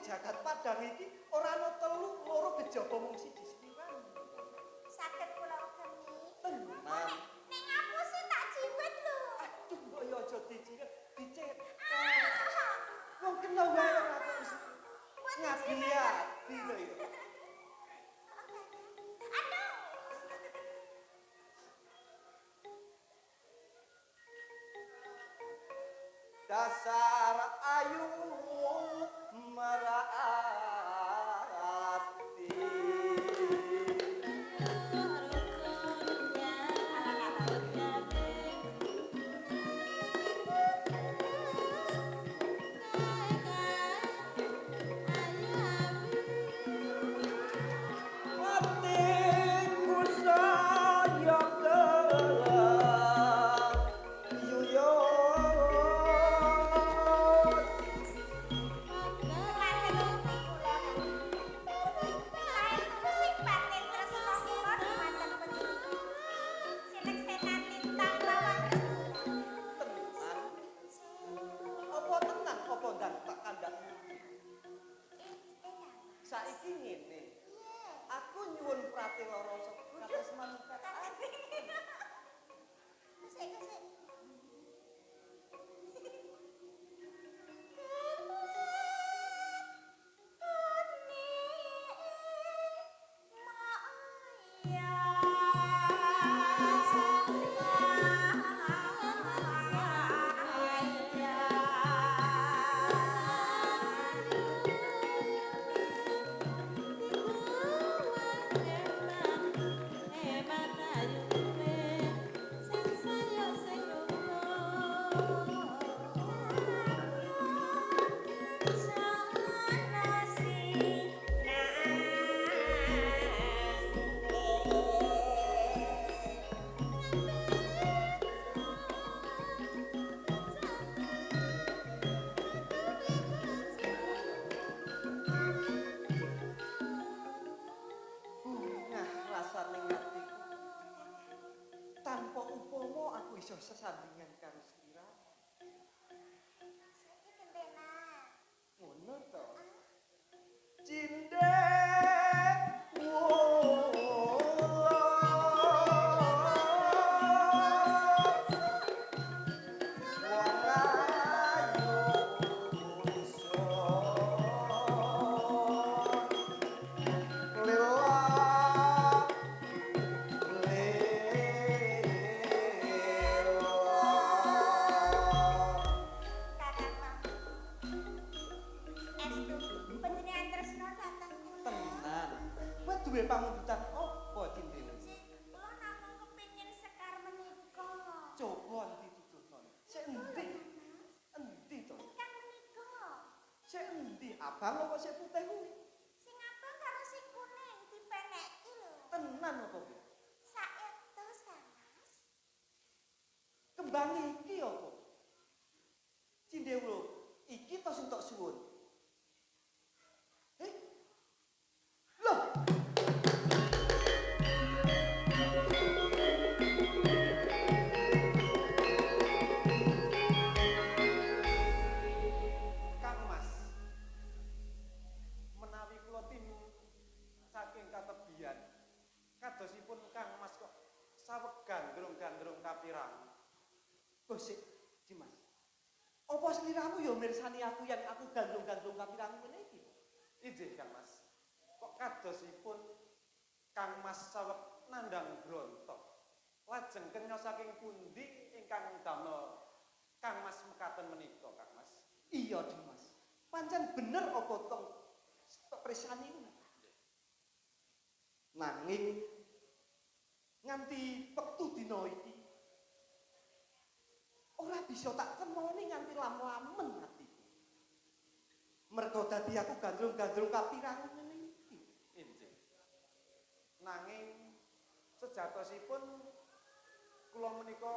jagat Padang iki ora ana telu loro kejaba mung siji sliwang. Saged kula ugemi. Tenan. Nek ngapusi tak jiwet lho. Aduh, mbok yo aja dijiwet, dicet. Wong kena wae ora kok ngabiati lho ya. Dasar ayu merati hatiku sayang saiki ngene. Aku nyuwun pratelara kados manungsa. Tanpa upama aku iso sesandingan karo sliramu. Saiki gentenan. Ngono to. Cindek duwe pangundutan apa cintine? Kula namung kepengin sekar menika. Coba dituturno. Sik endi? Endi to? Ingkang menika. Sik endi? Abang apa sik putih kuwi? Sing abang karo sing kuning dipeneki lho. Tenan apa kuwi? Saetus, Kang Mas. Kembang iki apa? Cindewo, iki to sing tok suwun. Loh. Kang Mas, menawi kula tim saking katebian, kadosipun Kang Mas kok saweg gandrung-gandrung kapirang. Gosik, Dimas. Apa sliramu ya mirsani aku yang aku gandrung-gandrung kapirang ngene iki? Inggih, Kang Mas. Kok kadosipun Kang Mas saweg nandhang brontok. Lajeng kenya saking pundi ingkang damel Kang Mas mekaten menika, Kang Mas? Iya, Dimas. Pancen bener apa tong presani niku. Nanging nganti wektu dina iki ora bisa tak temoni nganti lam-lamen atiku. Mergo dadi aku gandrung-gandrung kapirang ngene iki. Injih. Nanging sejatosipun kula menika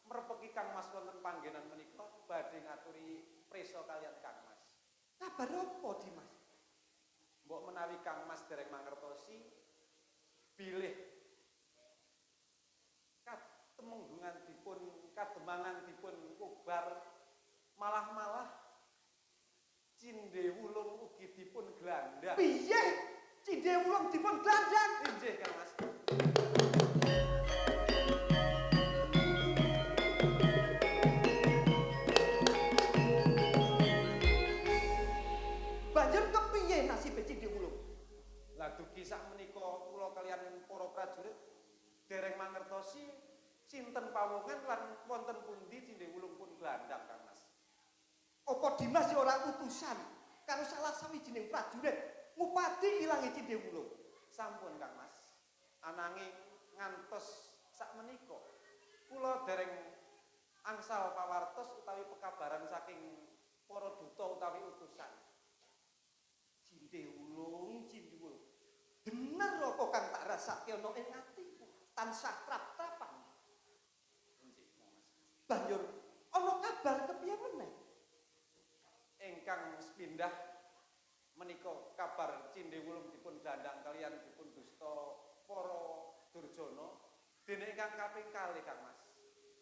mrepeki Kang Mas wonten panggenan menika badhe ngaturi prisa kaliyan Kang Mas. Kabar apa, Dimas? Mbok menawi Kang Mas dereng mangertosi bilih katemunggungan dipun kademangan dipun kubar malah-malah Cindewulung ugi kepiye Cindhe Wulung dipun glandhang? Inggih Kang Mas. Banjur kepiye nasibe Cindhe Wulung? Lah dugi sakmenika kula kaliyan para prajurit dereng mangertosi sinten pawongan lan wonten pundi Cindhe Wulung pun glandhang Kang Mas. Apa Dimas ya ora utusan karo salah sawijining prajurit ngupati ilange Cindhe Wulung? Sampun Kang Mas. Ananging ngantos sakmenika kula dereng angsal pawartos utawi pekabaran saking para duta utawi utusan. Cindhe Wulung. Bener apa kang tak rasake ana ing atiku tansah trap-trapan. Inggih Kang Mas. Banjur ana kabar kepiye meneh? Ingkang sepindah menika kabar Cindhe Wulung dipun glandhang kaliyan dipun dusta para Durjana dene ingkang kaping kalih Kang Mas.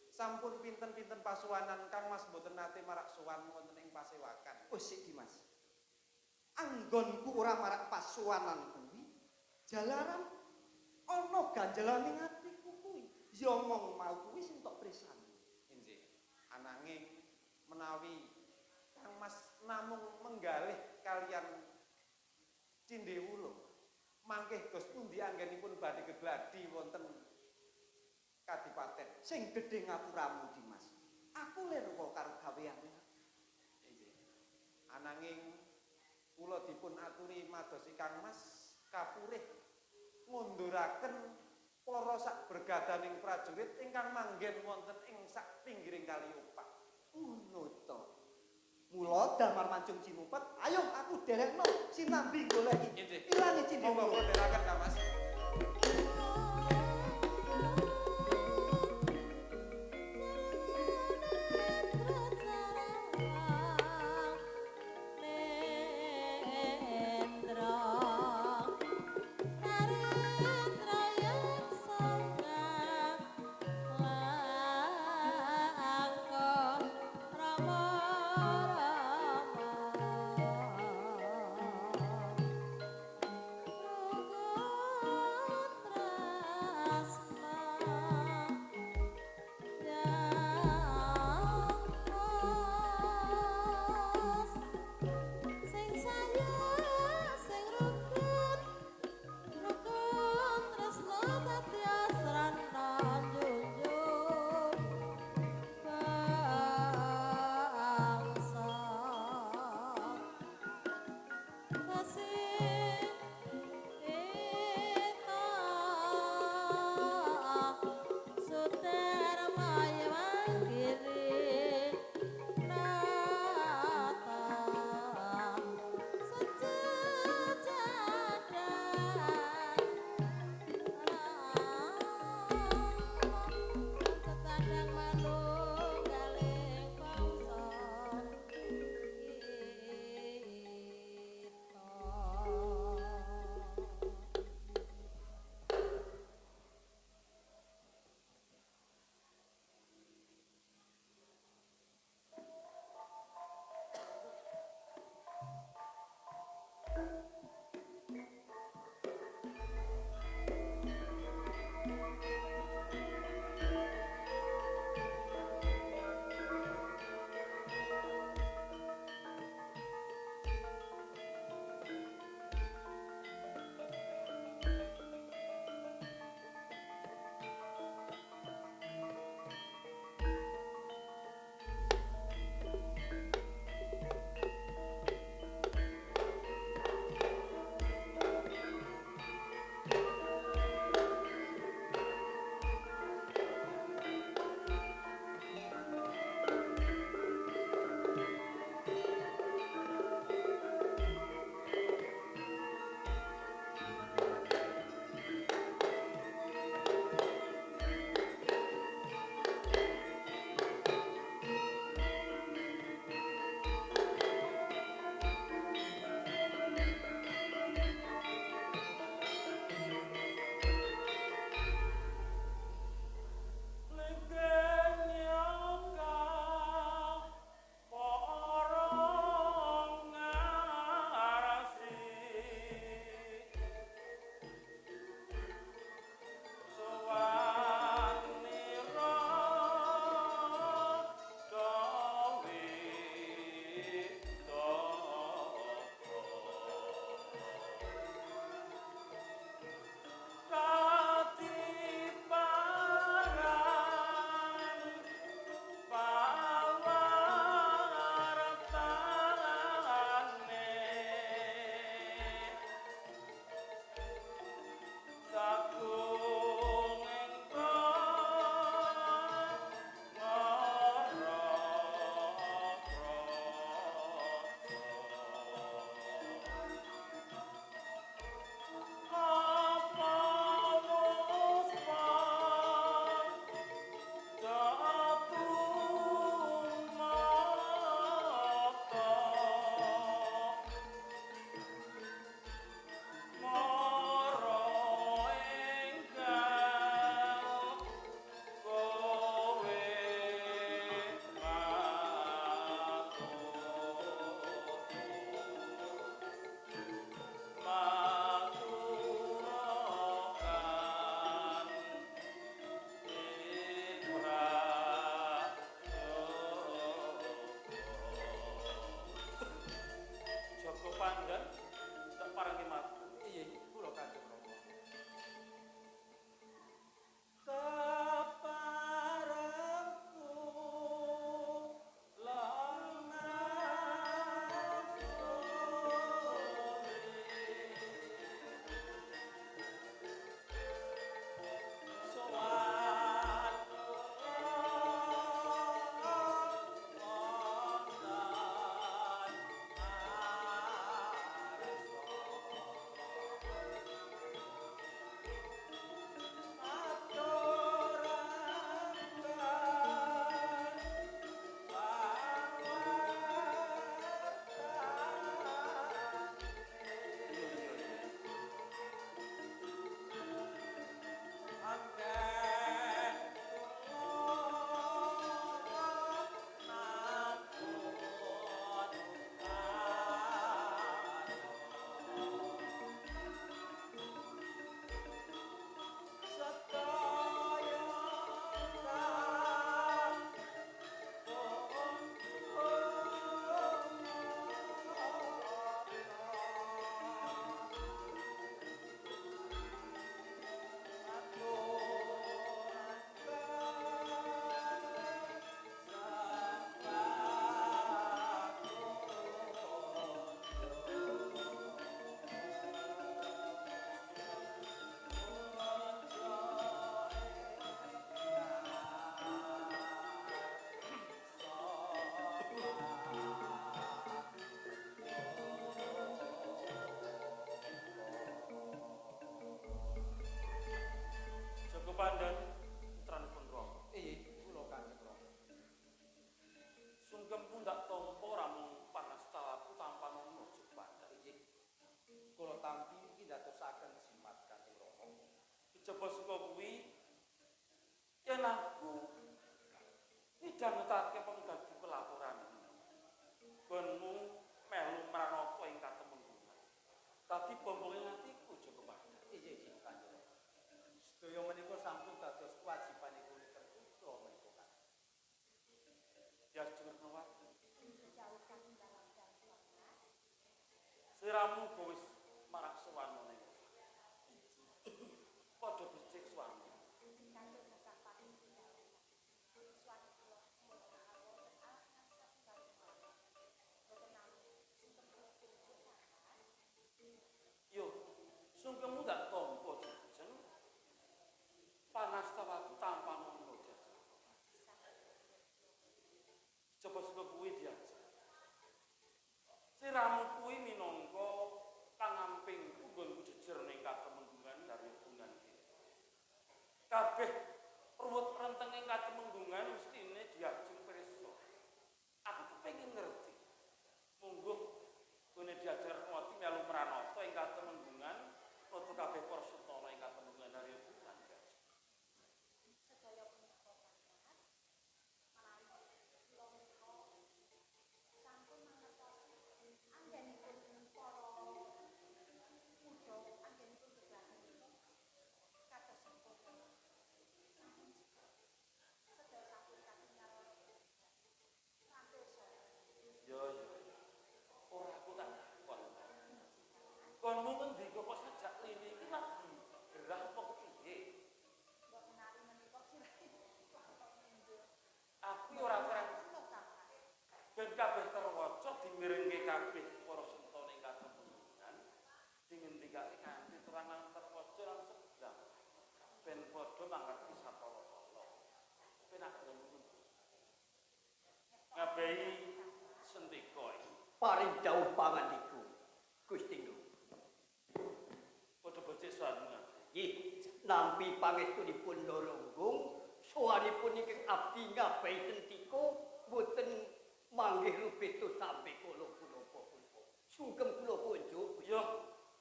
Sampun pinten-pinten pasuwanan Kang Mas mboten nate marak sowan wonten ing pasewakan. Oh sik Dimas. Anggonku ora marak pasuwanan kuwi jalaran ana ganjalan ing atiku kuwi. Ya omong mau kuwi sing tok presani. Inggih. Ananging menawi Kang Mas namung menggalih kalian Cindhe Wulung mangke dos pundi anggenipun badhe gegladi wonten kadipaten. Sing gedhe ngapuramu Dimas. Aku lirwa karo gaweane. Inggih. Ananging kula dipun aturi madosi Kang Mas kapurih ngunduraken para sak bergadaning prajurit ingkang manggen wonten ing sak pinggiring kali opak. Ngono to. Mula damar mancung cinupet, ayo aku derekno sinambi goleki. Inggih. Ilange Cindhe Monggo Wulung. kula dherekaken Kang Mas. Kula tampi iki ndadosaken jimat Kanjeng Rama. Kejaba saka kuwi yen aku midhangetake penggaji pelaporan gonmu melu maranata ing katemenggungan. Dadi bombonge atiku Joko Pandhan. Iya Kanjeng. Sedaya menika sampun dados kewajibanipun terputra menika Kanjeng. Ya Jurnawati. Dijauhkan dalam dalam Siramu wis marak sowan menika. Padha becik suami. Kanjeng Kakak suatu kula mboten awon Yo, sungkemmu dak tampa jeneng. Panas tawaku tanpa monggo jajal. Coba suka kuwi diajak. Siramu kuwi minangka pangamping nggonku jejer ning katemenggungan dari hubungan iki. Kabeh ruwet renteng ing katemenggungan mestine diajeng pirsa. Aku kepengin ngerti. Mungguh gone diajar mati melu meranata ing katemenggungan foto kabeh para sutana ing katemenggungan dari hubungan. sedaya punika panas menawi kula menika sampun mangertosi anggenipun para muda anggenipun bebarenipun kados sampun sedaya sampun katingal sampun sore. Yo ora aku tak takon. Konmu ngendi kok sajak lini iki lagi gerah apa kepiye? Mbok menawi menika kira-kira Aku ora kerang ben kabeh terwaca dimirengke kabeh para sutana ing katemenggungan dingendikake kanthi terang lan terwaca lan sedang ben padha mangerti sapala-pala. Ben aku ngono. Ngabehi sendika iki. Paring dawuh pangandiku Gusti Nggo. Padha becik suwanungan. Nggih, nampi pangestunipun Ndoronggung, sowanipun ingkang abdi ngabehi sendika boten manggih rupitus sampe kula punapa-punapa. Sugeng kula punjuk. Yo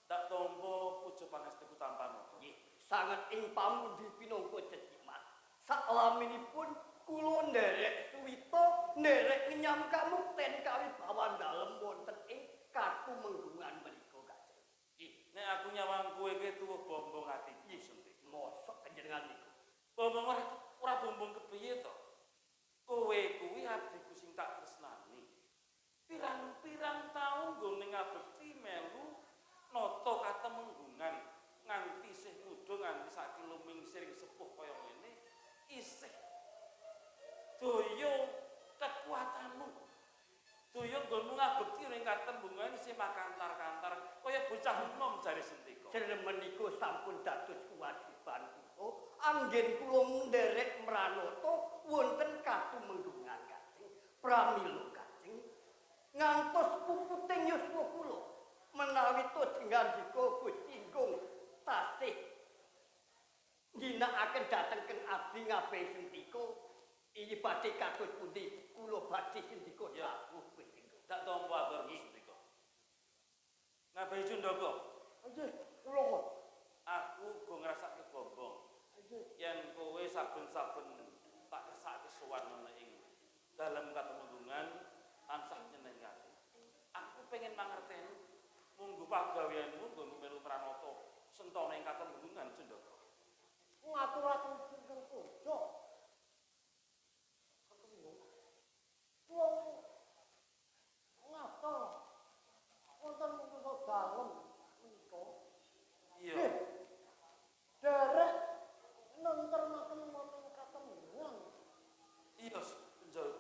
tak tampa puja pangestuku tanpa napa. Nggih, sanget ing pamundi pinangka cecimat. Saklaminipun kula nderek suwita nderek nyam kamukten kawi bawan dalem wonten ing katumenggungan menika Kanjeng. Nggih, nek aku nyawang kowe iki tuwuh bombong atiku sendiri. Mosok panjenengan niku. Bombong ora bombong kepiye to? Kowe kuwi adikku sing tak tresnani. Pirang-pirang taun nggone ngabekti melu nata katemenggungan nganti isih muda nganti sak kiloming sering sepuh kaya ngene isih daya kekuatanmu. Daya nggonmu ngabekti ning katemenggungan isih makantar-kantar kaya bocah enom jare sendika. Jeneng menika sampun dados kewajiban kula anggen kula nderek mranata wonten katumenggungan Kanjeng. Pramila Kanjeng ngantos puputing yuswa kula menawi tojengandika Gusti Nggung tasih ginakaken dhatengen abdi ngabehi sendika iki badhe kados pundi kula badhe sendika dawuh Gusti Nggung. Tak tampa atur sendika. Ngabehi Jundaka. Nggih, kula Aku go ngrasake bombong. Yen kowe saben-saben tak kesake sowan ana ing dalem katemenggungan tansah nyenengake. Aku pengen mangerteni munggu pagaweanmu nggo melu pranata sentana ing katemenggungan Jundaka. ngaturaken sugeng puja. Wong ngatur wonten menika dalem menika. Iya. Derek nentremaken wonten katemenggungan. Iya, Penjol.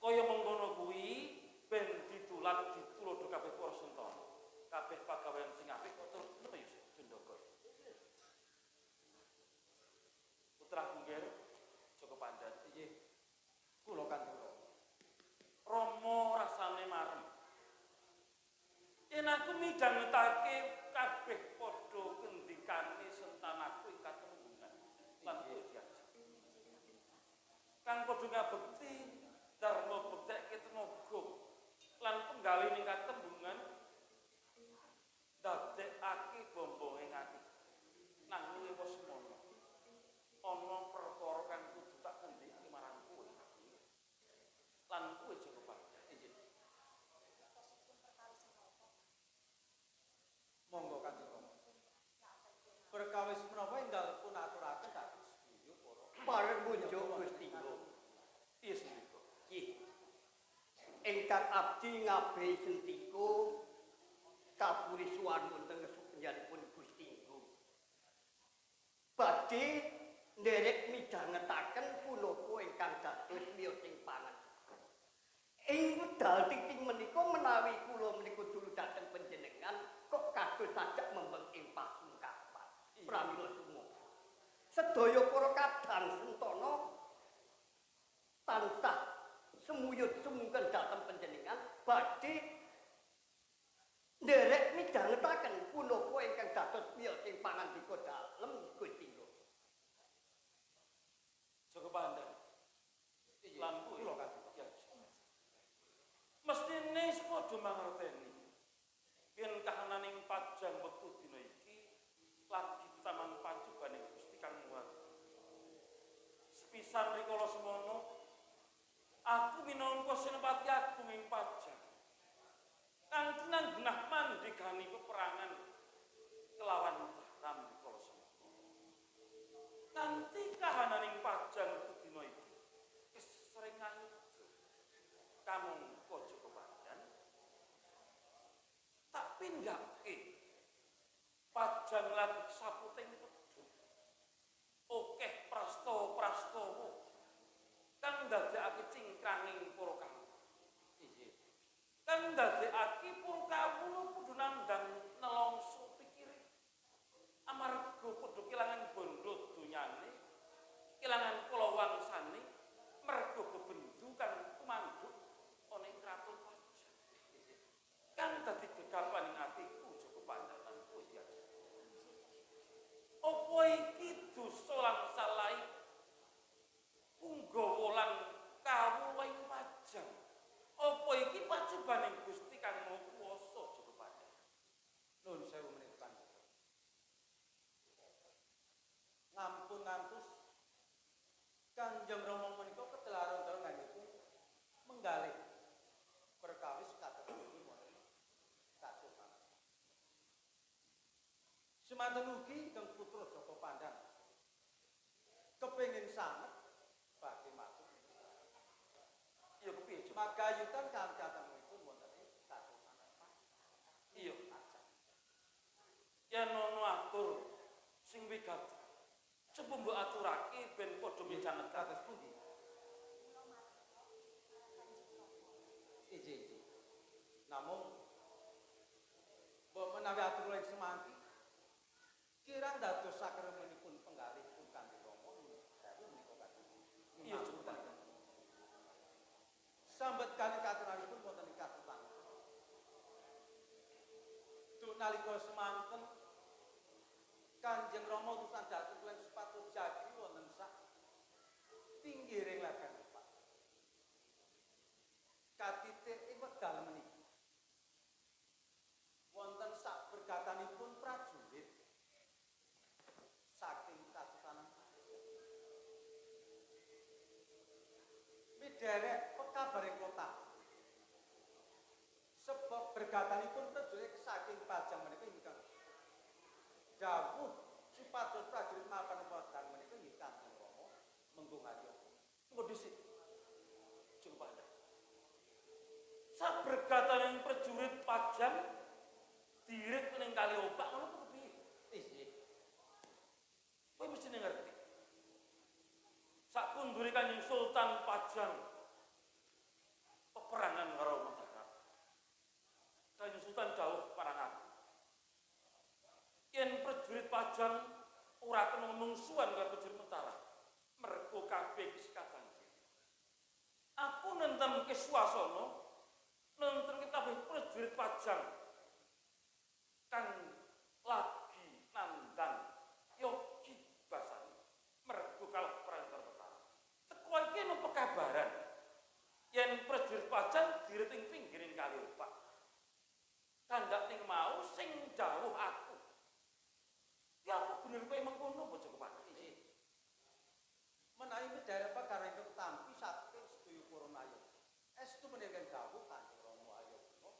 Kaya mengkono kuwi ben ditulodo kabeh para sentana. Kabeh pagawean sing apik kok terus ngono ya Jundaka. Putra Gungger Joko Pandhan. Nggih. Kula Kanjeng Rama. Rama rasane marem. Yen aku midhangetake kabeh padha ngendikane sentanaku ing katemenggungan lan diajak. Kang padha ngabekti dharma bektekke tenaga lan penggali ning katemenggungan abdi ngabehi sentiko kapurisuan wonten ngesuknyanipun Gusti Inggung. Badhe nderek midhangetaken punapa ingkang dados miyosing pangan. Ing wekdal titing menika menawi kula menika dulu dhateng panjenengan kok kados sajak membeng ing pasungkapan. Pramila sumangga sedaya para kadang sentana tansah semuyut sumungken dhateng panjenengan badhe nderek midhangetaken punapa ingkang dados miyosing pangandika dalem Gusti Inggung. Joko Pandan. Lan kula kan. Mestine padha mangerteni yen kahananing pajang wektu dina iki lagi taman pajubaning Gusti Kang Muat. Sepisan rikala semono aku minangka senopati agung ing pajang kang tenang genah mandhegani peperangan kelawan Mataram rikala semono. Kanthi kahananing pajang wektu dina iki wis sering ngayuda kamangka Joko Pandan tak pindhake pajang lagi saputing pedhot akeh prastawa-prastawa kang ndadekake cingkranging para kawula. Kang ndadekake para kawula padha nandhang nelongso pikire amarga padha kelangan bondo donyane, kelangan kala wangsane merga bebendu kang kumandhut ana ing kraton pajang. Kang dadi gegapaning atiku Joko Pandan lan kowe ya. Apa iki dosa lan salah Punggawa lan kawula ing pajang? Apa iki pajubaning Gusti Kang Maha Kuwasa Joko Pandan? Nuwun sewu menika Kanjeng. Ngampun ngantos Kanjeng Rama menika ketelaran karo kanggipun menggalih perkawis kathahipun wonten kasultanan. Semanten ugi Kang Putra Joko Pandan kepengin sanget badhe matur. Iya kepiye Joko? Magayutan kang-katangipun wonten ing kasultanan. Iya. Yen ana atur sing wigati coba mbok aturake ben padha midhangetaken. Kados pundi? Iji. Namung mbok menawi atur ing semanti kirang dados sakremenipun penggalihipun Kanjeng Rama sewu menika Kanjeng. Iya Joko Pandan. Sambet kali katuranipun wonten ing kasultanan. Duk nalika semanten Kanjeng Rama utusan dhateng kula sepatu jagi wonten sak pinggiring ladang Pak. Katitik ing wekdal meniki wonten sak bergatanipun prajurit saking kasultanan. Miderek pekabaring kota. Sebab bergatanipun prajurit saking pajang menika ingkang dawuh supados prajurit mapan wekdal menika nggih Kanjeng Rama menggung harya. Tunggu dhisik. Joko Pandan. Sabergataning prajurit pajang dirit ning kali obak ngono ku kepiye? Isih. Kowe mesti ngerti. Sakundure Kanjeng Sultan Pajang peperangan karo Mataram. Kanjeng Sultan dawuh parang aku. Yen prajurit Pajang ora kena mungsuhan karo prajurit Mataram, mergo kabeh wis kabanjir. Aku nentemke swasana, nentemke kabeh prajurit Pajang kang lagi nandang yogi basani mergo kalah perang karo Mataram. Teko iki ono pekabaran yen prajurit Pajang dirit ing pinggiring kali Opak. Kandak ning mau sing dawuh aku. Ya apa bener kowe mengkono apa Joko Pandan? Menawi medhare perkara ingkang tampi saking sedaya para nayo. Estu menika dawuh Kanjeng Rama Ayodya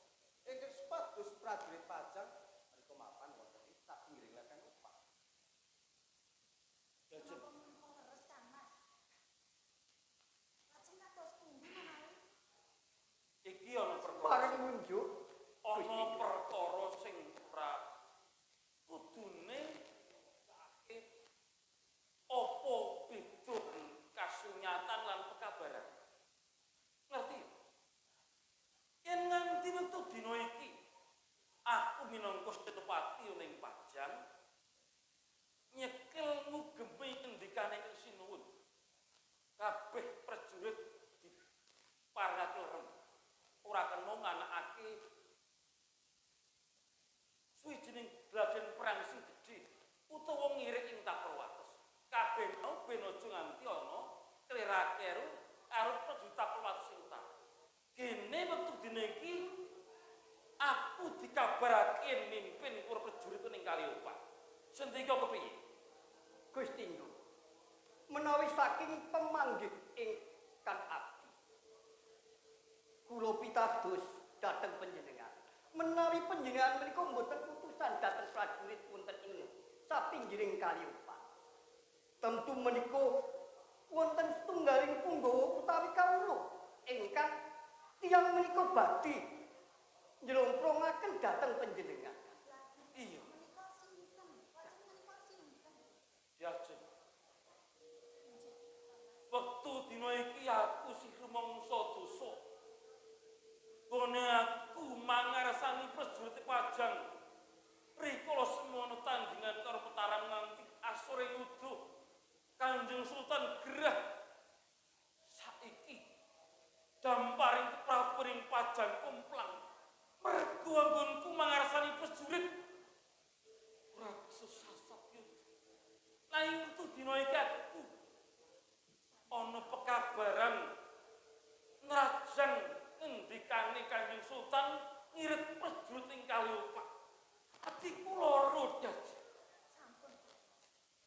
ingkang sepados prajurit Pajang menika mapan wonten ing sak pinggiring ladang Opak. Ya Joko. Terus kan Mas. Lajeng kados pundi menawi? Iki ana ana perkara sing ora kudune apa bidul kasunyatan lan pekabaran. Ngerti? Yen nganti wektu dina iki aku minangka Setopati ning Pajang nyekel ngugemi ngendikane Sinuwun. Kabeh prajurit diparengake rem. Ora kena nganakake suwijining gladen perang sing gedhe utawa ngirik ing Taperwates. Kabeh mau ben aja nganti ana klerakeru karo prajurit Taperwates sing utama. Kene wektu dina iki aku dikabarake mimpin para prajurit ning Kaliopak. Sendika kepiye? Gusti Nduk, menawi saking pemanggih ingkang abdi, kula pitados dhateng panjenengan. Menawi panjenengan menika mboten putusan dhateng prajurit wonten ing sapinggiring Kaliopak. Tentu menika wonten setunggaling punggawa utawi kawula ingkang tiyang menika badhe njlongprongaken dhateng panjenengan. Iya. Menika sinten? Lajeng menika sinten? Diajeng. Wektu dina iki aku sing rumangsa dosa. Gone aku mangarsani prajurit Pajang. Rikala semono tandingan karo Mataram nganti asore yudha. Kanjeng Sultan gerah. Saiki damparing keprapuring Pajang kumplang. Mergo anggonku mangarsani prajurit. Ora bisa sasat yudha. Lain wektu dina iki aku ana pekabaran ngrajang ngendikane Kanjeng Sultan ngirit prajurit ing Kaliopak. Atiku lara Diajeng. Sampun.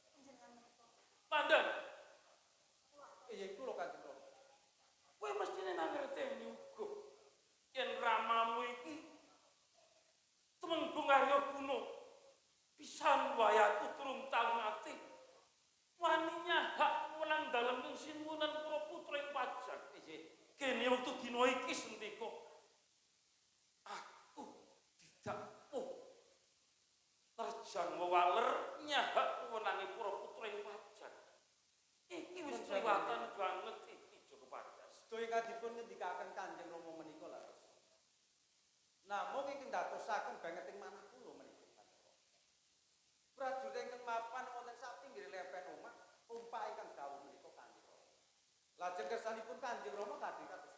Panjenengan menika. Pandan, Iya iku lho Kanjeng Rama. kowe mestine ngerteni uga yen ramamu iki temenggung Arya Guna pisan wayahku durung tau ngati. Waninya hak menang dalem ing sinuwunan para putra ing Pajang. Iya. Kene wektu dina iki sendika aku didakpuh terjang wewaler nyahak wewenange para putra ing Pajang. Iki wis kliwatan banget iki Joko Pandas. Sedaya kadipun ngendikaken Kanjeng Rama menika lho. Namung ingkang dadosaken banget ing manah kula menika. Prajurit ingkang mapan wonten sapinggir lepen omah tumpah ingkang dawuh menika Kanjeng Rama. Lajeng kersanipun Kanjeng Rama kadhe kados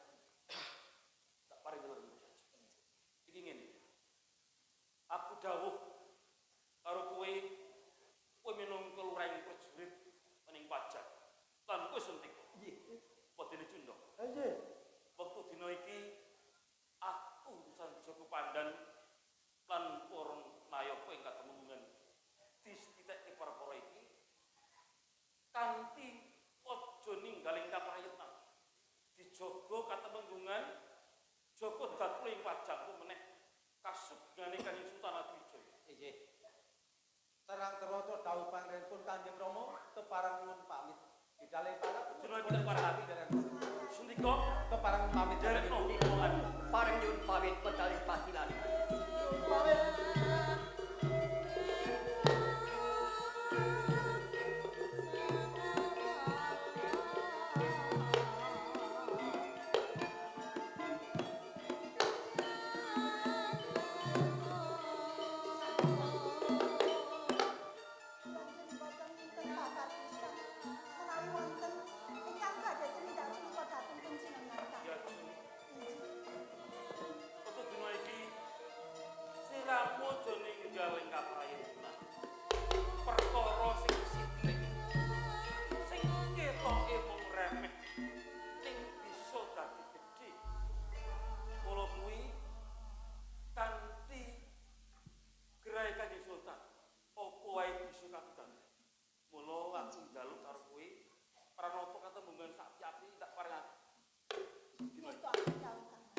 Tak paring ngerti. Iki ngene. Aku dawuh karo kowe minangka luraing prajurit ning Pajang. Lan kowe suntik. Nggih. Padene Cunda. Nggih. Wektu dina iki aku Sang Joko Pandan lan para nayaka ing katemunggungan distiteki perkara iki kanthi aja ninggaling kaprayetan. Dijaga katemunggungan jaga dhateng ing Pajang ku meneh kasugane Kanjeng Sultan Adwijaya. Iya. Terang-terang dawuh pangrenipun Kanjeng Rama keparang nuwun pamit. Didalih para Jenengan kita parang dereng. sendika Keparang pamit derek dereng. Paring nyuwun pamit medali pasilan. Panjenengan boten minten babar pisan. Menawi wonten ingkang badhe tumindak punika dhateng panjenengan. ya Injih. Wektu dina iki siramu aja ninggal ing kaprayetan. Perkara sing sithik sing ketoke mung remeh ning bisa dadi gedhe. Mula kuwi kanthi gerai Kanjeng Sultan apa wae bisa kapitan. Mula aku njaluk karo kowe pranata katembungan sapi-api tak parengake. Ngestu aku dawuh Kang Mas.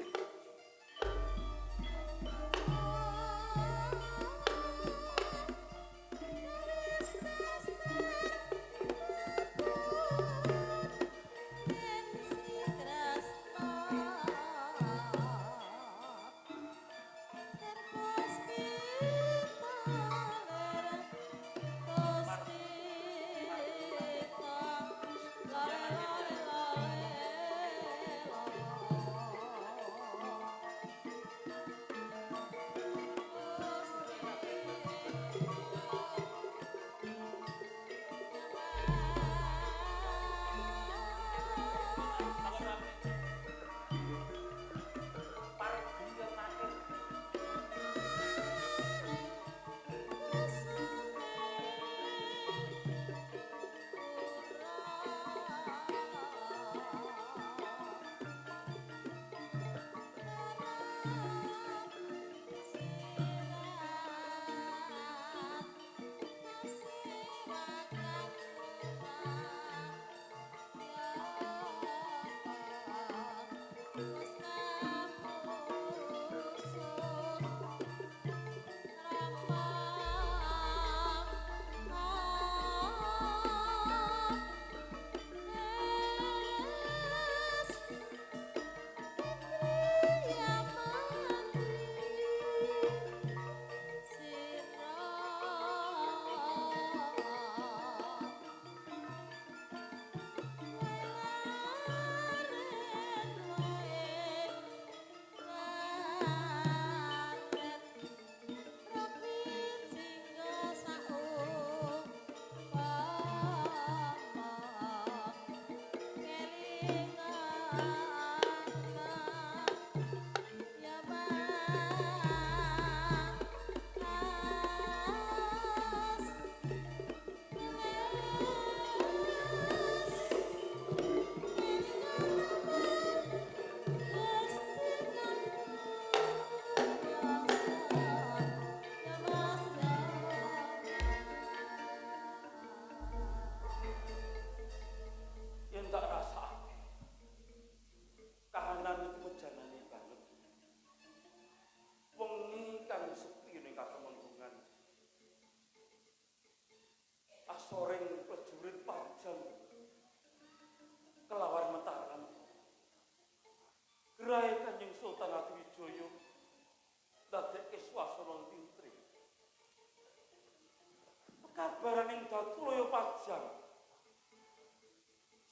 kabaraning Datuloyo Pajang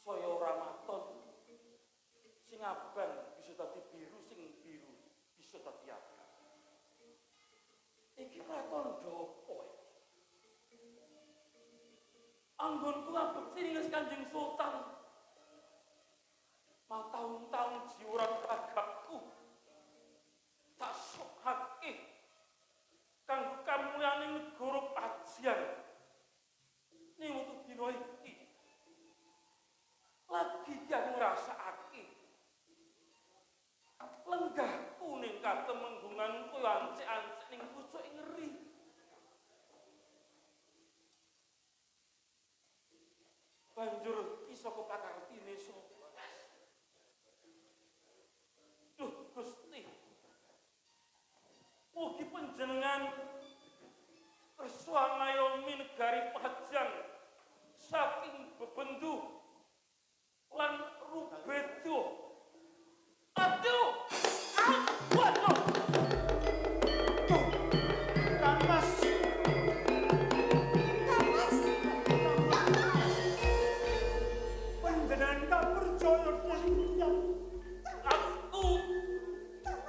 saya ora maton sing abang bisa dadi biru, sing biru bisa dadi abang. Iki ora tandha apa iki? Anggonku ngabekti ning Kanjeng Sultan. Mataun-taun jiurang ragapku tak sokhake kanggo kamulyaning negara Pajang. Niwutu dina iki lagi yang ngrasakake lenggahku ning katemenggungan koyo ancik-ancik ning pucuk ngeri. Banjur iki saka pakartine sapa? Duh Gusti, mugi panjenengan kersa ngayomi negari Pajang saking bebendu lan rubedo. Aduh! Waduh! Mas. Panjenengan tak percaya kalian. Aku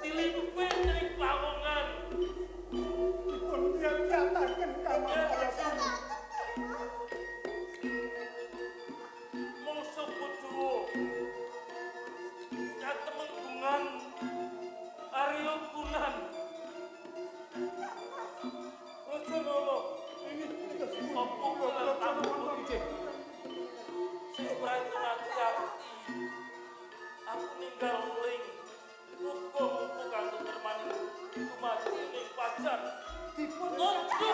dilimpe ning lawongan. Dipun nyataken kamangka. Mongso bojo katemenggungan Arya Kunan. Ojo ngono. Ini opo kula tamu iki. Sing praten ati-ati. Aku ninggal ling muga-muga kanggo permane dumadi ning Pajang. Dipun Ojo.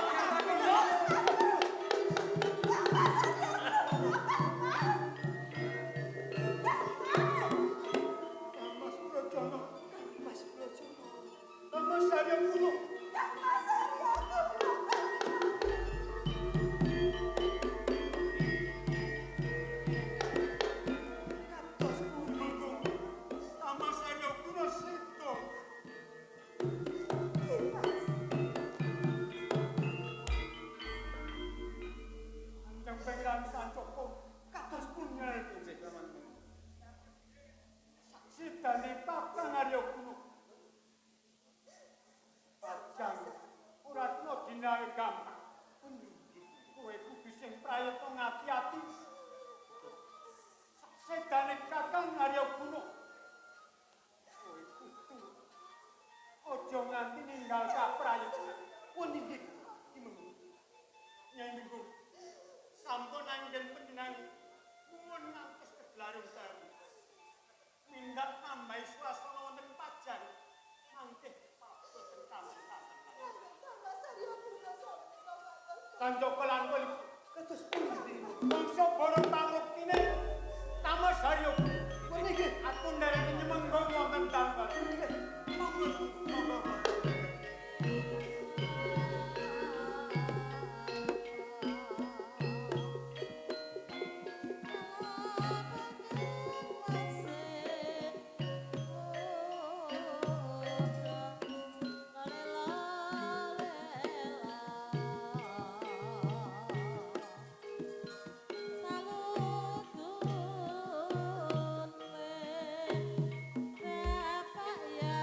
Mas Brojono. Mas Brojono. Mas Arya Kuno. Kados pundi kok Mas Arya Kuno sedo. Anjang pengiran sancoko kados punyal nggih Paman. Saksi Kakang Arya Kuno. Pajang ora kena dinae gampang. Kowe kudu sing prayata ngati-ati. Sasedane Kakang Arya Kuno. Kowe kudu aja nganti ninggal kaprayatan. Pun inggih Imeng. Nyai Minggu. Sampun anggen panjenengan nuwun ngantos kedlarung taru. Mindhak nambahi swasana wonten Pajang. Mangke paboten kamantaken. Sanjoko lan kula kados pundi bangsa borong pangruktine Tamas Haryo. Puniki aku nderek nyemenggo wonten tambat. Monggo monggo. Bapak ya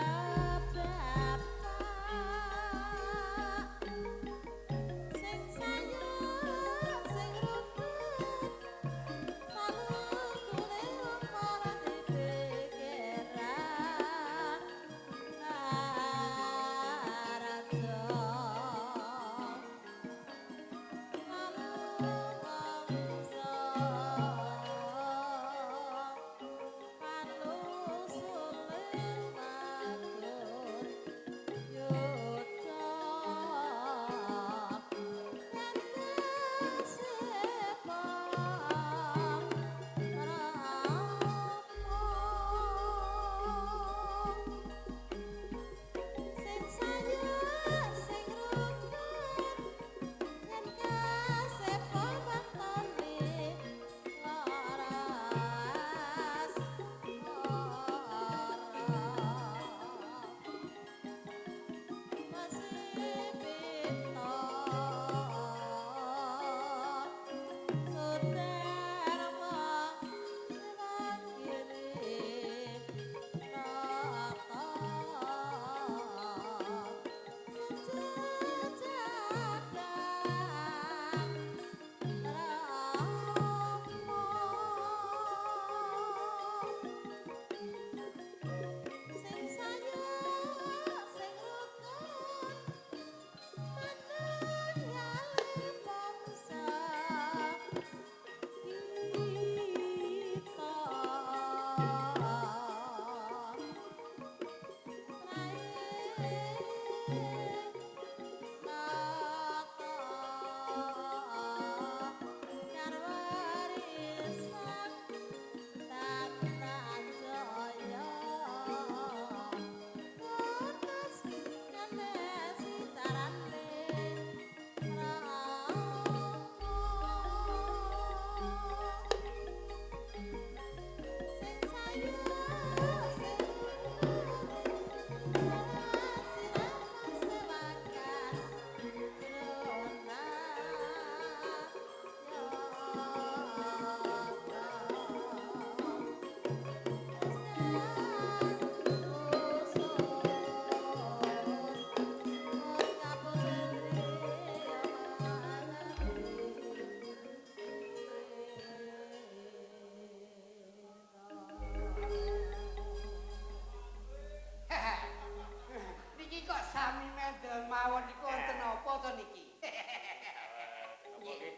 mawon niku wonten napa to niki? Napa nggih?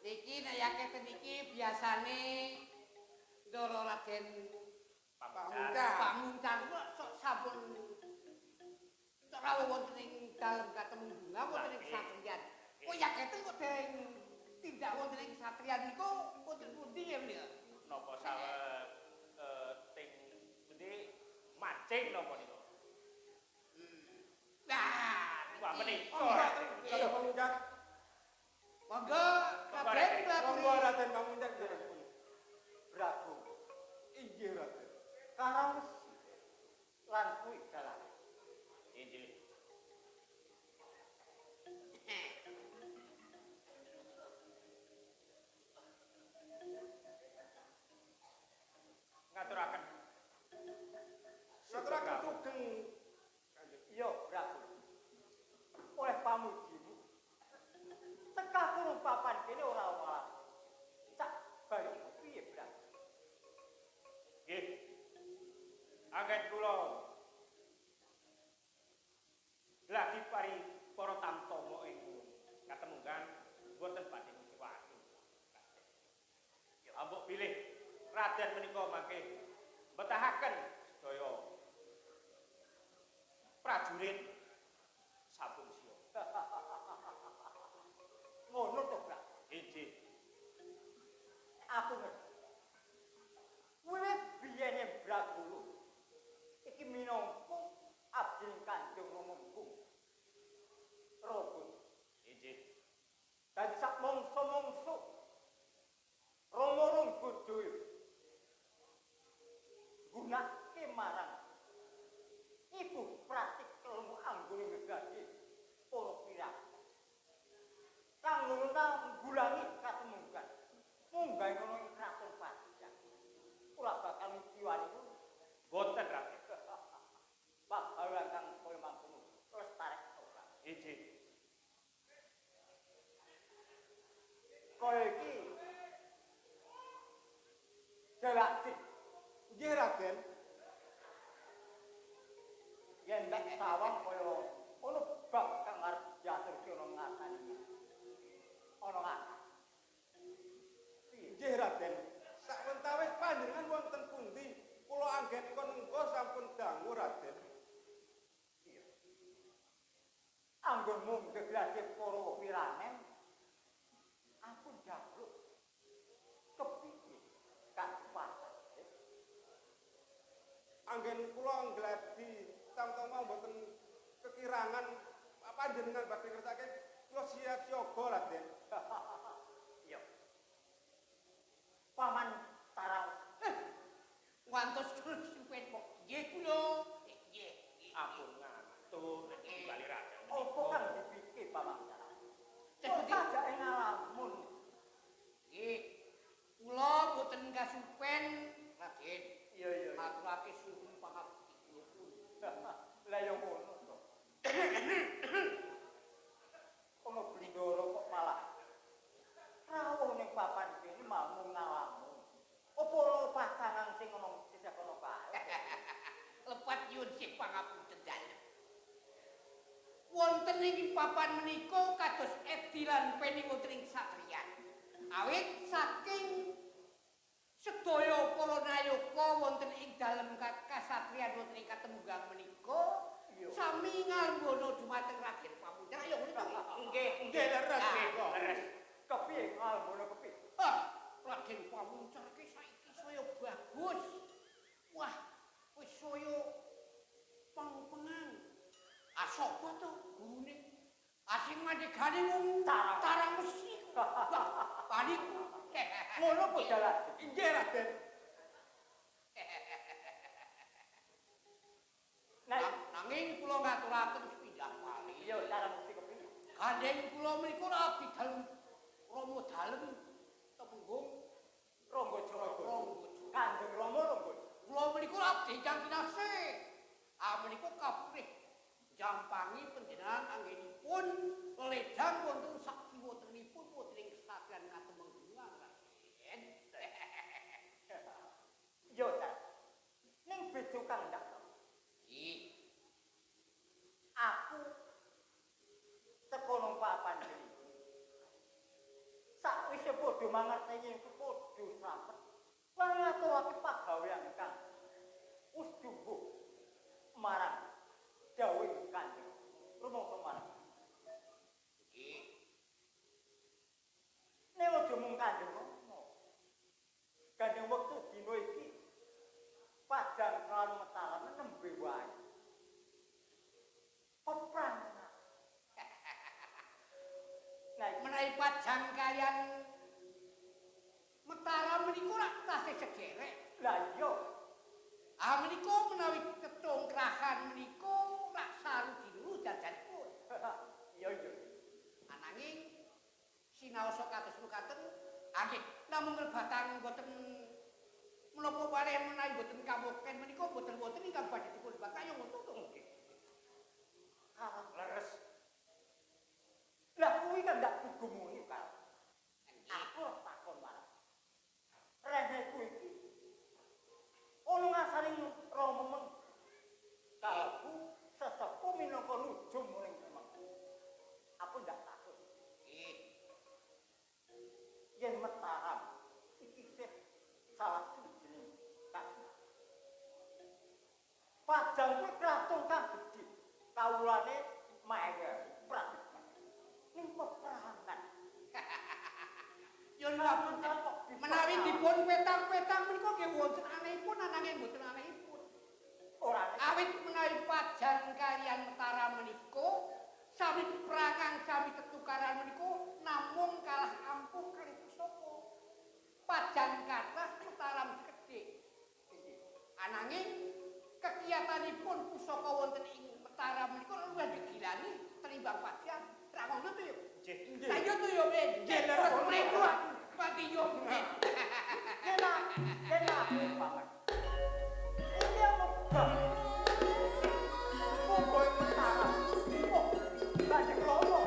Niki nayake niki biasane Ndara Raden Pamuncan sok sampun rawuh wonten ing dalem katemunggungan wonten ing satriyan. Kok yaketen kok dereng tindak wonten ing satriyan niku wonten pundi ya menika? Napa sawet ting pundi mancing napa niku? Nah, Wah menika. Kada pamunjak. monggo Raden Monggo Prabu. Raden pamunjak dereng. Prabu, Inggih Raden. karang lan kuwi dalan. Injil. Ngaturaken. Saturaken sugeng. Iya, Prabu. Oleh pamujimu. Tekah kurung papan kene ora malah. Cak bali piye, Prabu? Nggih. Anggen kula lagi pari para tamtama ing katemunggan boten badhe ngiwaki. Ambok pilih Raden menika mangke betahaken sedaya prajurit sabung sia. Ngono to, Prabu. Injih. Aku ngerti. Wiwit biyene Bragulu iki minangka abdi Kanjeng Rama Munggung. Robot. Injih. Dadi sak mangsa-mangsa Rama Runggojoyo gunake marang ibu pratik ilmu anggone ngegati para pirang. Kanggo nanggulangi katemunggan. Munggah ngono ing kraton Pajang. Ora bakal mikiwani Boten Raden. pagawean kang koyo mangkono lestarik ora. Injih. Koyo iki jalak Nggih Raden. yen nek sawang kaya ono bab kang arep diaturke ana ngatani. Ana ngakak. Piye? Nggih Raden. Sawentawis panjenengan wonten pundi? Kula anggenipun engko sampun dangu Raden. Anggonmu ngeglase para piranen. Aku njaluk kepiye kacepaten. Anggen kula ngladi tamtama mboten kekirangan panjenengan badhe ngertake kula siap-siaga Raden. Iya. Paman Tarang. Ngantos supen kok nggih kula. Nggih. Ampun ngatur nek bali Raden. Apa kang dipikir Paman Tarang? Seperti- Sajake ngalamun. Nggih. Kula boten kasupen Raden. Iya iya. Maturake suhun pangabdi kula pun. Lah ya ngono to. Ono blindoro kok malah rawuh ning papan kene mau ngalamun. Apa ora pasangan sing ono sisih kono kae? Lepat nyuwun sih pangapunten dalem. Wonten ing papan menika kados Edi lan Peni wonten ing satriyan. Awit saking sedaya para nayaka wonten ing dalem kasatriyan wonten ing katemunggang menika sami ngalbono dumateng Raden Pamuncan. Ya ngono to. Nggih, Nggih leres nggih. leres. Kepiye ngalmono kepiye? Ah, Raden Pamuncan ki saiki saya bagus. Wah, wis saya pang-pengang. Ah sapa to gurune? Asing mandegane wong tarang mesti. Paniku. Ngono po jalan. Inggih Raden. Nah, Nanging kula ngaturaken sepindhah kali. iya cara mesti kepiye? Gandeng kula menika abdi dalem Rama dalem temunggung Ronggo Jowo. Kanjeng Rama Ronggo. kula menika abdi ingkang kinasih. Menika kaprih jampangi panjenengan anggenipun ledang wonten sak kiwotenipun wonten ing kesatриан katemenggungan Raden. Yo ta. Ning bejo kang ndak. Ih, aku teko nang papan iki. Sakwise padha mangerteni iku padha sramet. Lan ngaturake pagawean kang wis jumbuh marang dawuh Kanjeng rumangsa marang. Nek aja mung Kanjeng ngono. Kanjeng wektu dina iki Pajang kan Mataram nembe wae. Peperangan. Nah, Menawi Pajang kalian Mataram menika rak tasih segerek. lah iya. Menika menawi ketongkrahan menika rak saru dilu jajanipun. Iya iya. Ananging sinaosa kados mekaten, nggih, namung rebatan boten menapa wae menawi boten kamukten menika boten wonten ingkang badhe dipun bakayong ngoten nggih. Leres. Lah kuwi kan ndak digumuni kal. Aku ora takon marang. Reneku iki ono ngasaring romemeng kalbu sesepuh minangka nujum ning temengku. Aku ndak takut. Nggih. Yen Mataram iki sih salah sijining Pajang kuwi kraton kang gedhe. Kawulane maega prajurit. Ning peperangan. Yen ampun menawi dipun petang-petang menika nggih wonten anehipun ananging boten anehipun. Ora Awit menawi Pajang kalian Mataram menika sami peperangan sami tetukaran menika namung kalah ampuh kalih pusaka. Pajang kathah Mataram gedhe. Ananging kegiatanipun pusaka wonten ing Mataram menika luwih digilani tinimbang Pajang. Ra ngono to yo. nggih. Lah yo to yo ben. Nggih, leres. Pati yo ben. Enak banget. Ini apa bang? Pokoknya Mataram. Oh, banyak lomo.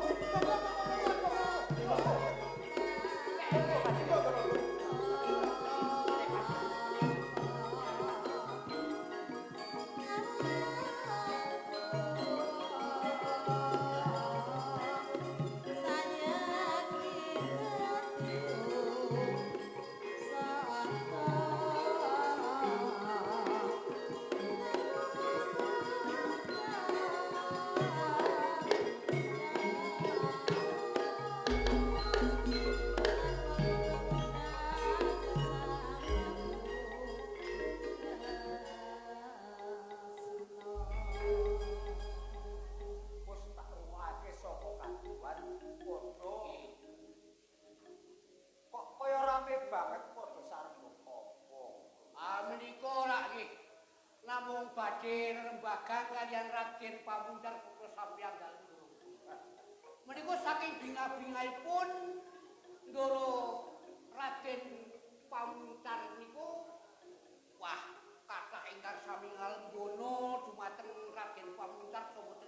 Wis tak ruwake saka kanduan padha kok kaya rame banget padha sareng apa. Menika rak nggih. Namung badhe rembagan kalian Raden Pamuncar putra sampeyan dalem durung. Menika saking binga-bingaipun ndoro Raden Pamuncar niku wah kathah ingkang sami ngalembono dumateng Raden Pamuncar saha wonten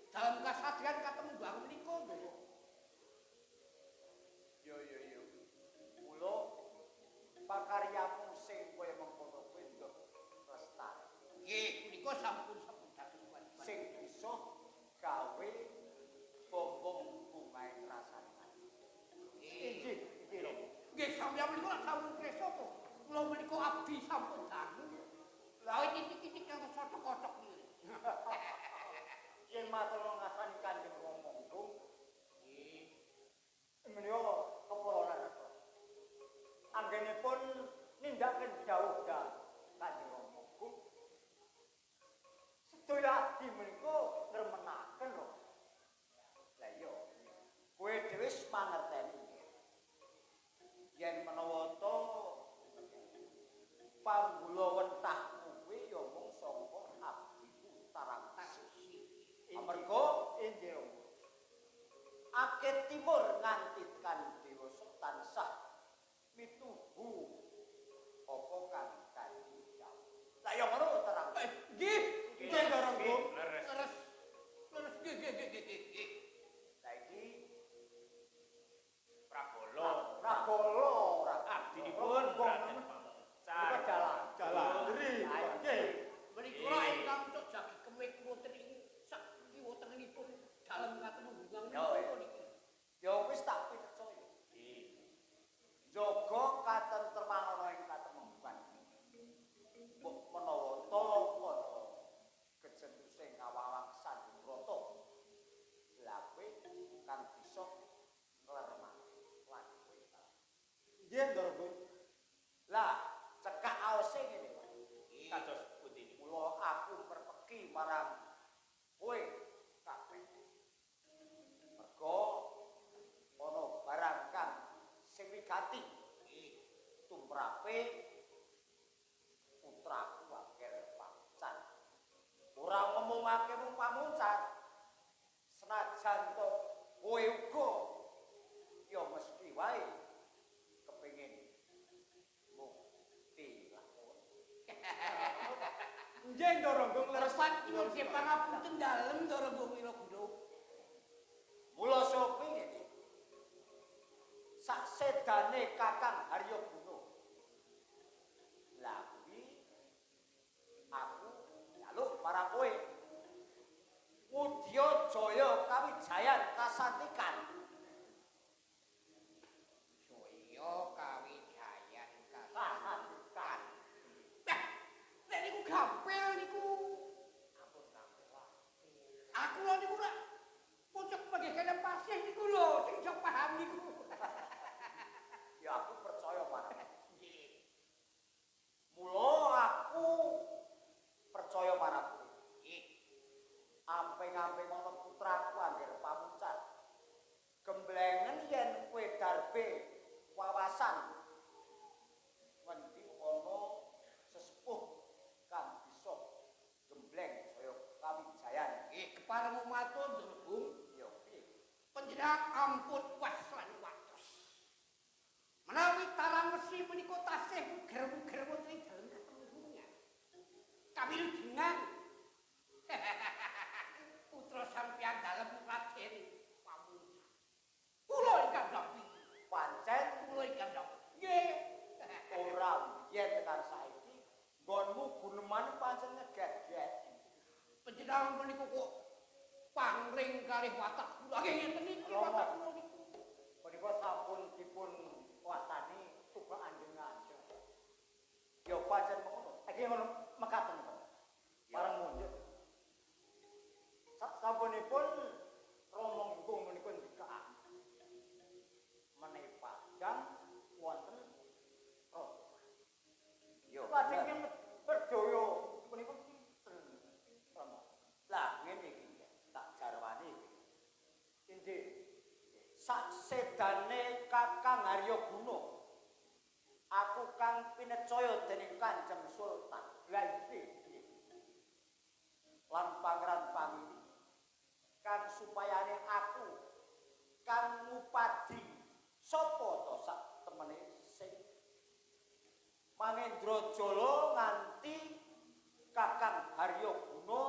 dalam kasatriyan katembang menika nggih. Yo. Mula pakaryamu sing kaya mengkono kuwi nduk lestari. Nggih, menika sampun dados kewajiban. Sing bisa gawe bombong bungae rasane. Iki lho. Nggih, sampeyan menika sampun kresa to. Kula menika abdi sampun dangu. Lah titik-titik kang kotok-kotok niku. Yen matur ngasani Kanjeng Rama Monggung. Menika kepala napa? Anggenipun nindakaken jauh-jauh Kanjeng Rama Monggung. Sedaya abdi menika ngremenaken lho. Lah iya. Kowe dhewe wis mangerteni. Yen menawa to panggula wentah kuwi ya mung saka abdiku Tarawisi. Amarga inggih akeh timur nganti tekan dewasa tansah mituhu apa kang kandhang. Lah ya ngono terang. Nggih, Nggih, Karanggo. leres. Leres nggih. Lah iki Prabala. Prabala Abdinipun Raden Pamuncar. jalan. Nggih. Menika ingkang cok jagi kemik wonten ing sak kiwa tengenipun Nggih, Ndara Gun. Lah, cekak aose ngene, Pak. Kados pundi? Mula aku perpeki marang kowe kabeh. Mergo ana barang kang sing wigati tumrape putraku Angger Pamuncar. Ora ngomongake mung Pamuncar. Senajan to kowe uga ya mesti wae kepengin mukti lakon. Nggih, Ndara Gun leres. Lepat nyuwun pangapunten dalem Ndara Wiraguna. Mula sopi ngene. Sak sedane Kakang Haryaguna. Lah kuwi aku njaluk marang kowe. Mudya Jaya Kawijayan kasantikan. Jaya Kawijayan Kasantikan. Nek niku gampil niku. Ampun kampil. Aku lho niku rak pucuk pegegane pasih niku lho sing iso paham niku. Ya aku percaya marang. Mula aku percaya marang kowe. Amping-amping ana putraku Angger Pamuncar. Gemblengen yen kowe darbe wawasan ngendi ana sesepuh kang bisa gembleng saya Kawijayan. Keparemu matur Ndrebung, Ya piye? panjenengan ampun was lan watos. Menawi tarang wesi menika tasih uger-uger wonten ing dalem katemunggungan. Kawilujengan. Putra sampeyan dalem Raden Pamuncar. Kula ingkang dampi. Pancen Kula ingkang dampi. Nggih. ora yen tekan saiki nggonmu guneman pancen ngeget-get. Panjenengan menika kok pangring kalih watak kula. Nggih ngeten iki watak kula niku. Menika sampun dipun wastani tubakan dengan. Ya pancen ngono. Iki ngono mekaten to. Bareng munjuk. Sasampunipun Rama Gunggung menika ndikak. Menawi padang wonten Rama. Yo. Lajeng yen berdaya menika pinten Rama. Lah ngene iki tak jarwani. Injih. Sak sedane Kakang Haryaguna. Aku kang pinecaya dening Kanjeng Sultan. Lah iki lan pangeran pamili kang supayane aku kang ngupadi sapa to sak temene sing Mangendrajala nganti Kakang Haryaguna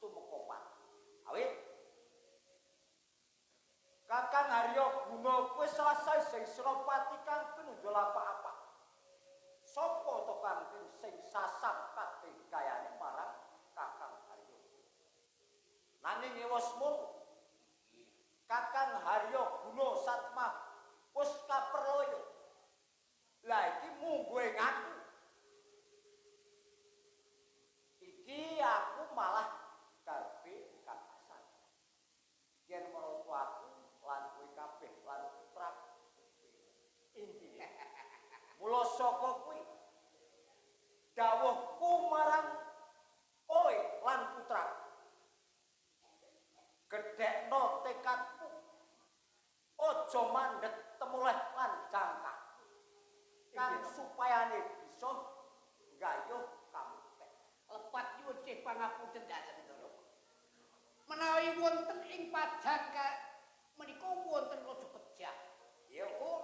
tumekopan. Awit Kakang Haryaguna kuwi salah sing Senopati kang pinunjul apa-apa. Sapa to kang sing sasam kadegayane marang Kakang Haryaguna. Nanging ewasmu Kakang Haryaguna Satmah wis kaperloyo. Lah iki munggo ing aku. Iki aku malah karpe kakasan. Yen marang aku lan kowe kabeh lan putraku. Intine. Mula saka kuwi dawuhku marang kowe lan putraku. Gedhekno tekadmu. Aja mandhet temuleh lan jangkaku. Kang supayane bisa gayuh kamukten. Lepat nyuwun pangapunten dalem Ndara. Menawi wonten ing padang menika wonten raja pejah. Ya Kok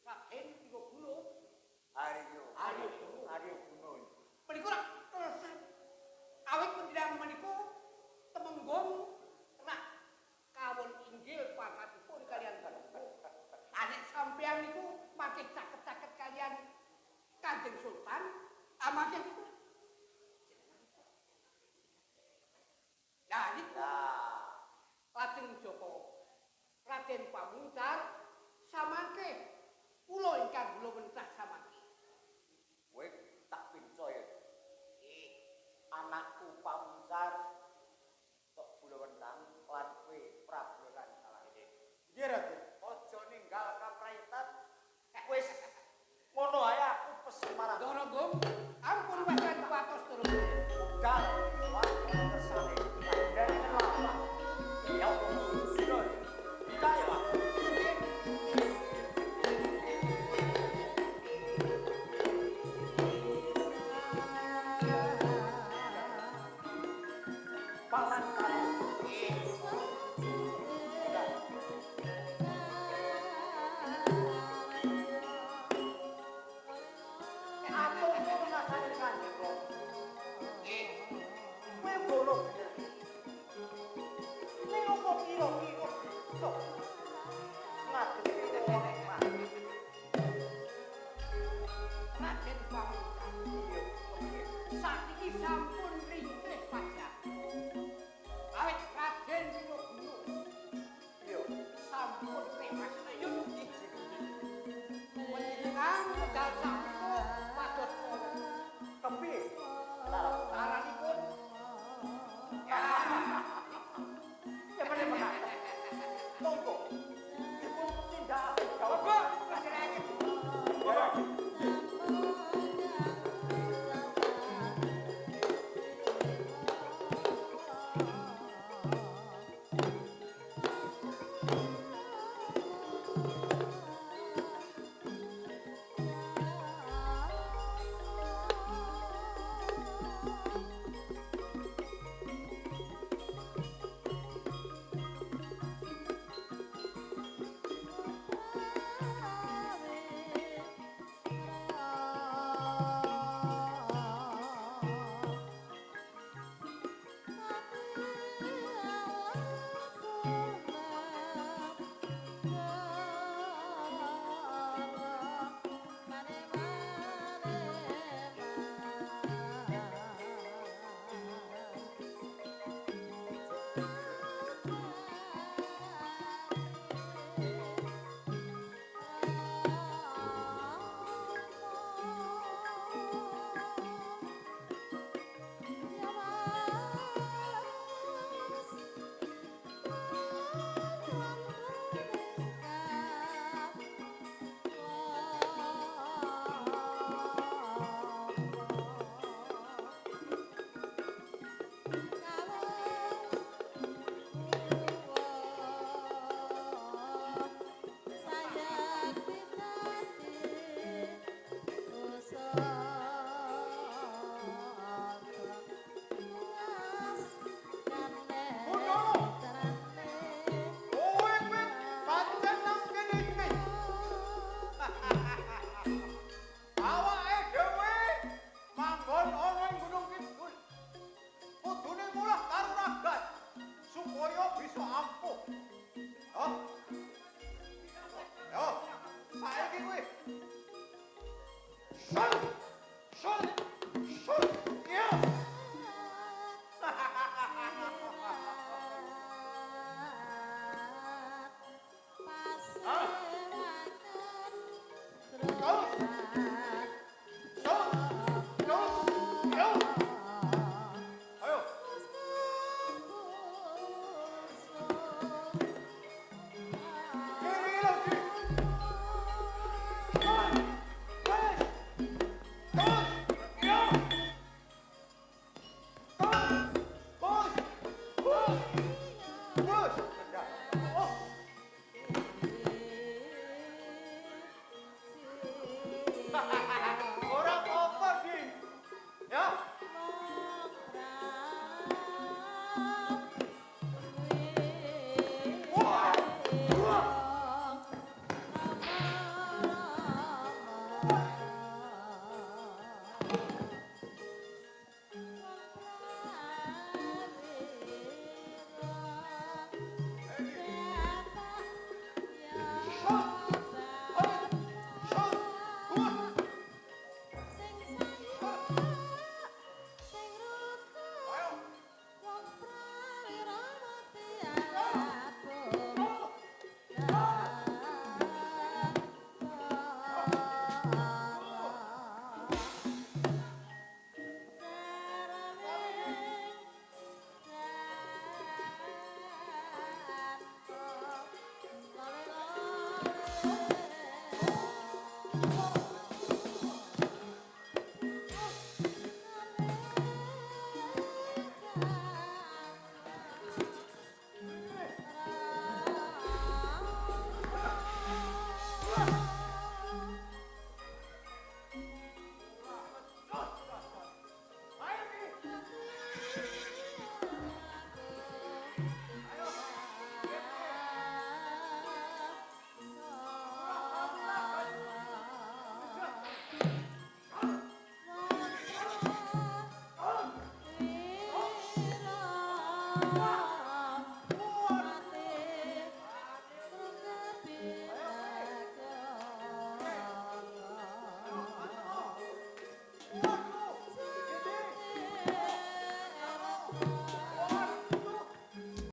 Raden Wiraguna Haryaguna. menika rak terusan. Awit panjenengan menika temenggung rak kawon inggil pangkatipun kaliyan Baluga. Anek sampeyan niku makin caket-caket kaliyan Kanjeng Sultan, amarga niku. Nah niku lajeng Joko Raden Pamuncar samangke kula ingkang kula mentah samangke. Kowe tak pincaya. Anakku Pamuncar tok kula wentang lan kowe Prabu lan kalane. Nggih, Raden. Aja ninggal kaprayatan wis parang. Dorogong, ampun wajan kuatos Dorogong. Budal, wah, kersane. Dari lama. Ya, sira. Kaya lah. Paman kali. Aku mau ngasih kanjeng kok. Kowe golok. Ning opo kira-kira iso ngadepi nenek mati. Raden Pamungkas. Sakniki sampun ringkih pajak. Awit Raden Winogunu Iya. sampun tewas ayo iki. Panjenengan medal sampun pados kala. Kepiye? Aranipun Ya meneh. Monggo. Dipun tindakaken kawula. Bapak kasiraken. Ya. Supaya bisa ampun